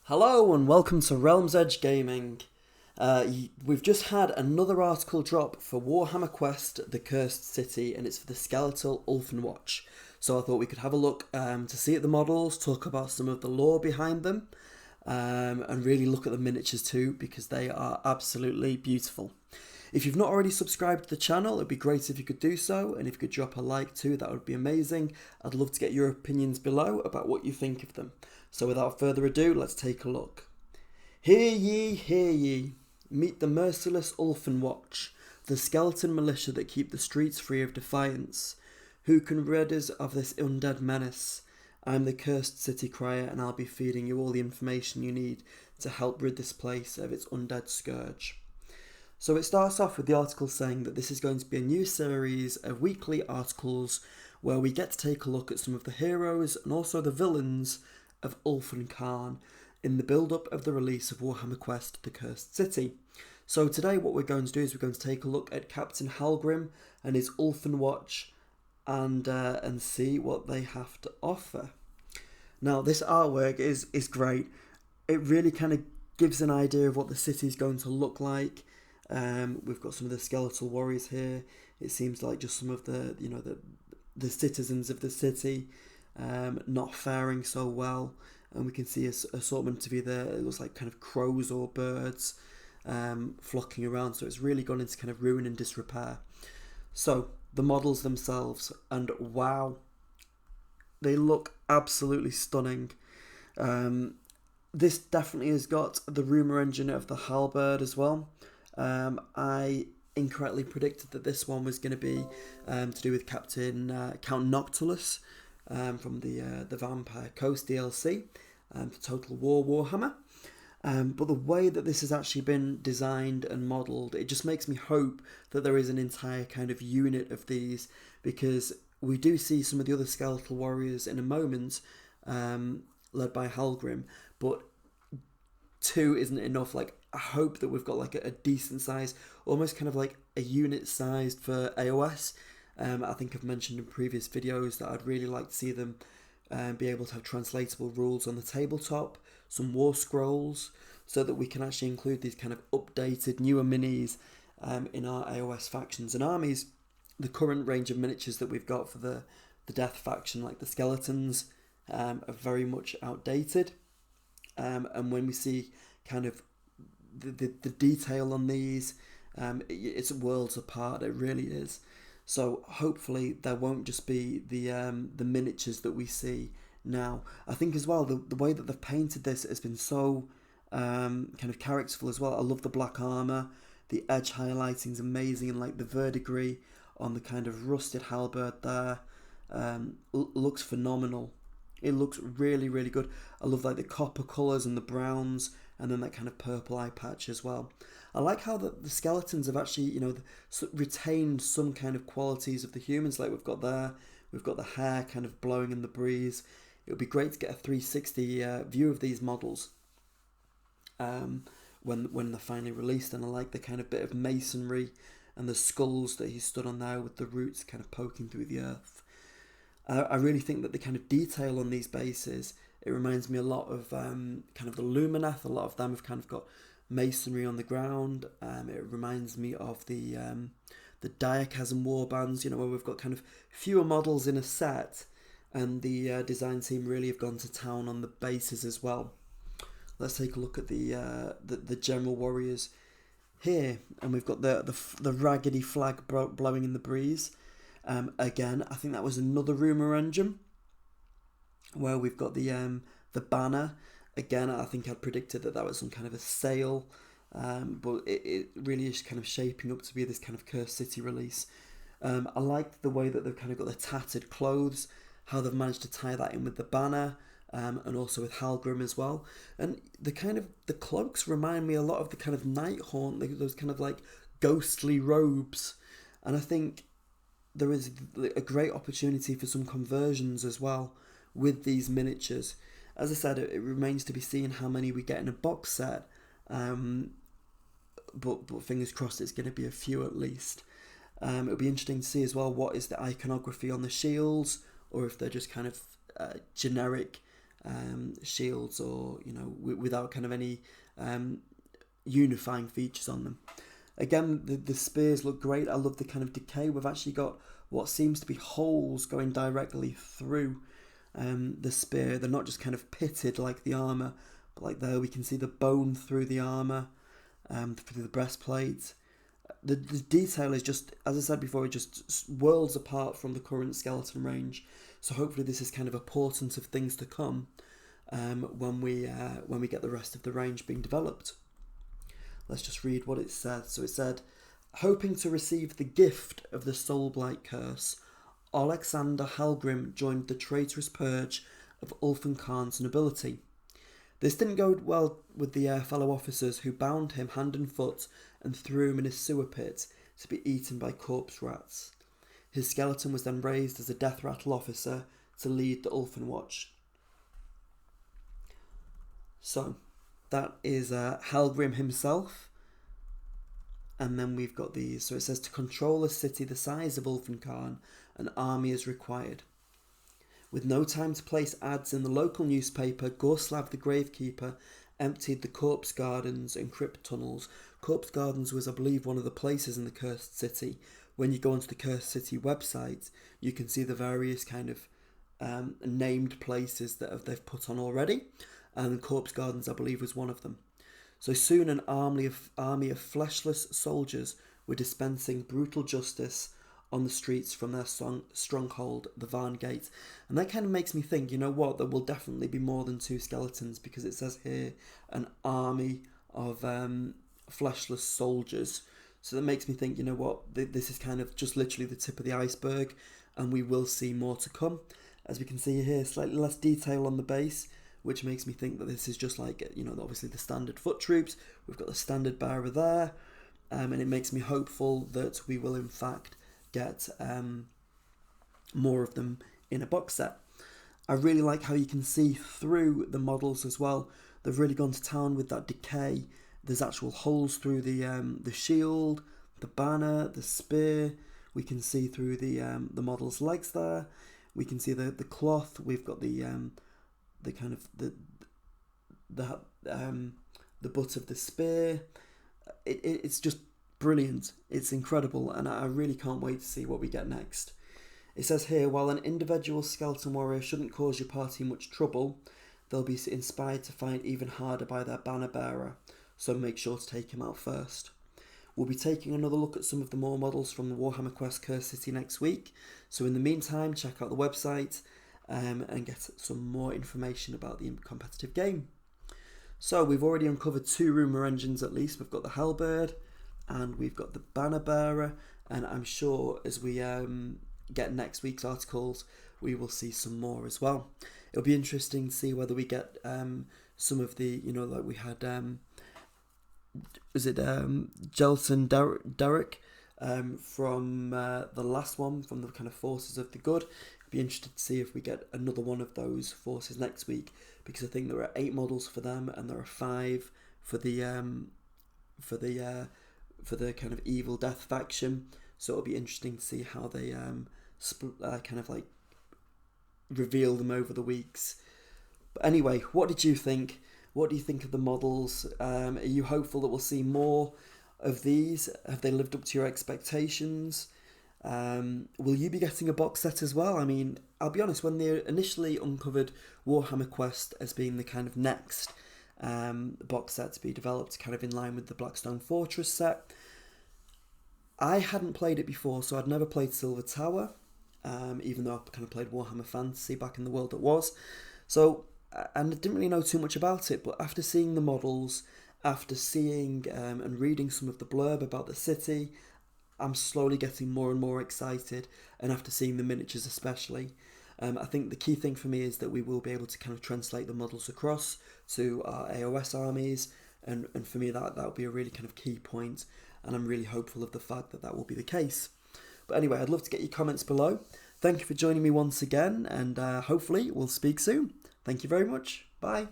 Hello and welcome to Realm's Edge Gaming. We've just had another article drop for Warhammer Quest: The Cursed City, and it's for the skeletal Ulfenwatch. So I thought we could have a look to see at the models, talk about some of the lore behind them, and really look at the miniatures too, because they are absolutely beautiful. If you've not already subscribed to the channel, it'd be great if you could do so, and if you could drop a like too, that would be amazing. I'd love to get your opinions below about what you think of them. So without further ado, let's take a look. Hear ye, meet the merciless Ulfenwatch, the skeleton militia that keep the streets free of defiance. Who can rid us of this undead menace? I'm the cursed city crier, and I'll be feeding you all the information you need to help rid this place of its undead scourge. So it starts off with the article saying that this is going to be a new series of weekly articles where we get to take a look at some of the heroes and also the villains of Ulfenkarn in the build-up of the release of Warhammer Quest: The Cursed City. So today what we're going to do is we're going to take a look at Captain Halgrim and his Ulfenwatch and see what they have to offer. Now this artwork is great. It really kind of gives an idea of what the city is going to look like. We've got some of the skeletal warriors here. It seems like just some of the citizens of the city not faring so well, and we can see a assortment to be there. It looks like kind of crows or birds flocking around, so it's really gone into kind of ruin and disrepair. So the models themselves, and wow, they look absolutely stunning. This definitely has got the rumour engine of the halberd as well. I incorrectly predicted that this one was going to be to do with Count Noctilus from the Vampire Coast DLC for Total War Warhammer. But the way that this has actually been designed and modelled, it just makes me hope that there is an entire kind of unit of these, because we do see some of the other skeletal warriors in a moment, led by Halgrim, but two isn't enough. Like, I hope that we've got like a decent size, almost kind of like a unit sized for AOS. I think I've mentioned in previous videos that I'd really like to see them be able to have translatable rules on the tabletop, some war scrolls, so that we can actually include these kind of updated, newer minis in our AOS factions and armies. The current range of miniatures that we've got for the Death faction, like the skeletons, are very much outdated. And when we see kind of the detail on these, it's worlds apart. It really is. So hopefully there won't just be the miniatures that we see now. I think as well the way that they've painted this has been so kind of characterful as well. I love the black armour, the edge highlighting is amazing, and like the verdigris on the kind of rusted halberd there looks phenomenal. It looks really, really good. I love like the copper colours and the browns, and then that kind of purple eye patch as well. I like how the skeletons have actually, retained some kind of qualities of the humans. Like we've got the hair kind of blowing in the breeze. It would be great to get a 360 view of these models when they're finally released. And I like the kind of bit of masonry and the skulls that he stood on there with the roots kind of poking through the earth. I really think that the kind of detail on these bases, it reminds me a lot of kind of the Lumineth. A lot of them have kind of got masonry on the ground. It reminds me of the Diachasm warbands, where we've got kind of fewer models in a set, and the design team really have gone to town on the bases as well. Let's take a look at the general warriors here, and we've got the raggedy flag blowing in the breeze. Again, I think that was another rumour engine where we've got the banner. Again, I think I'd predicted that was some kind of a sail, but it really is kind of shaping up to be this kind of Cursed City release. I like the way that they've kind of got the tattered clothes, how they've managed to tie that in with the banner, and also with Halgrim as well. And the cloaks remind me a lot of the kind of Nighthaunt, those kind of like ghostly robes. And I think there is a great opportunity for some conversions as well with these miniatures. As I said, it remains to be seen how many we get in a box set, but fingers crossed it's going to be a few at least. It'll be interesting to see as well what is the iconography on the shields, or if they're just kind of generic shields, or without kind of any unifying features on them. Again, the spears look great. I love the kind of decay. We've actually got what seems to be holes going directly through the spear. They're not just kind of pitted like the armour, but like there we can see the bone through the armour, through the breastplate. The detail is just, as I said before, just worlds apart from the current skeleton range. So hopefully this is kind of a portent of things to come when we get the rest of the range being developed. Let's just read what it said. So it said, hoping to receive the gift of the Soulblight curse, Alexander Halgrim joined the traitorous purge of Ulfenwatch's nobility. This didn't go well with the fellow officers, who bound him hand and foot and threw him in a sewer pit to be eaten by corpse rats. His skeleton was then raised as a death rattle officer to lead the Ulfenwatch. So, that is Halgrim himself. And then we've got these. So it says, to control a city the size of Ulfenwatch, an army is required. With no time to place ads in the local newspaper, Gorslav the Gravekeeper emptied the corpse gardens and crypt tunnels. Corpse gardens was, I believe, one of the places in the Cursed City. When you go onto the Cursed City website, you can see the various kind of named places that they've put on already. And Corpse Gardens, I believe, was one of them. So soon an army of fleshless soldiers were dispensing brutal justice on the streets from their stronghold, the Varn Gate. And that kind of makes me think, you know what, there will definitely be more than 2 skeletons, because it says here an army of fleshless soldiers. So that makes me think, you know what, this is kind of just literally the tip of the iceberg, and we will see more to come. As we can see here, slightly less detail on the base, which makes me think that this is just like, obviously the standard foot troops. We've got the standard bearer there, and it makes me hopeful that we will in fact get more of them in a box set. I really like how you can see through the models as well. They've really gone to town with that decay. There's actual holes through the shield, the banner, the spear. We can see through the model's legs there. We can see the cloth. We've got the kind of the butt of the spear. It's just brilliant. It's incredible, and I really can't wait to see what we get next. It says here, while an individual skeleton warrior shouldn't cause your party much trouble, they'll be inspired to fight even harder by their banner bearer, so make sure to take him out first. We'll be taking another look at some of the more models from the Warhammer Quest Cursed City next week, so in the meantime, check out the website and get some more information about the competitive game. So we've already uncovered 2 rumour engines at least. We've got the Halberd and we've got the Banner Bearer, and I'm sure as we get next week's articles we will see some more as well. It'll be interesting to see whether we get some of the, like we had Jelson Derek from the last one, from the kind of Forces of the Good. Be interested to see if we get another one of those forces next week, because I think there are 8 models for them and there are 5 for the kind of Evil Death faction. So it'll be interesting to see how they kind of like reveal them over the weeks. But anyway, what did you think? What do you think of the models? Are you hopeful that we'll see more of these? Have they lived up to your expectations? Will you be getting a box set as well? I mean, I'll be honest, when they initially uncovered Warhammer Quest as being the kind of next box set to be developed, kind of in line with the Blackstone Fortress set, I hadn't played it before, so I'd never played Silver Tower, even though I kind of played Warhammer Fantasy back in the world that was. So, and I didn't really know too much about it, but after seeing the models, after seeing and reading some of the blurb about the city, I'm slowly getting more and more excited, and after seeing the miniatures especially, I think the key thing for me is that we will be able to kind of translate the models across to our AOS armies, and for me that will be a really kind of key point, and I'm really hopeful of the fact that will be the case. But anyway, I'd love to get your comments below. Thank you for joining me once again, and hopefully we'll speak soon. Thank you very much. Bye.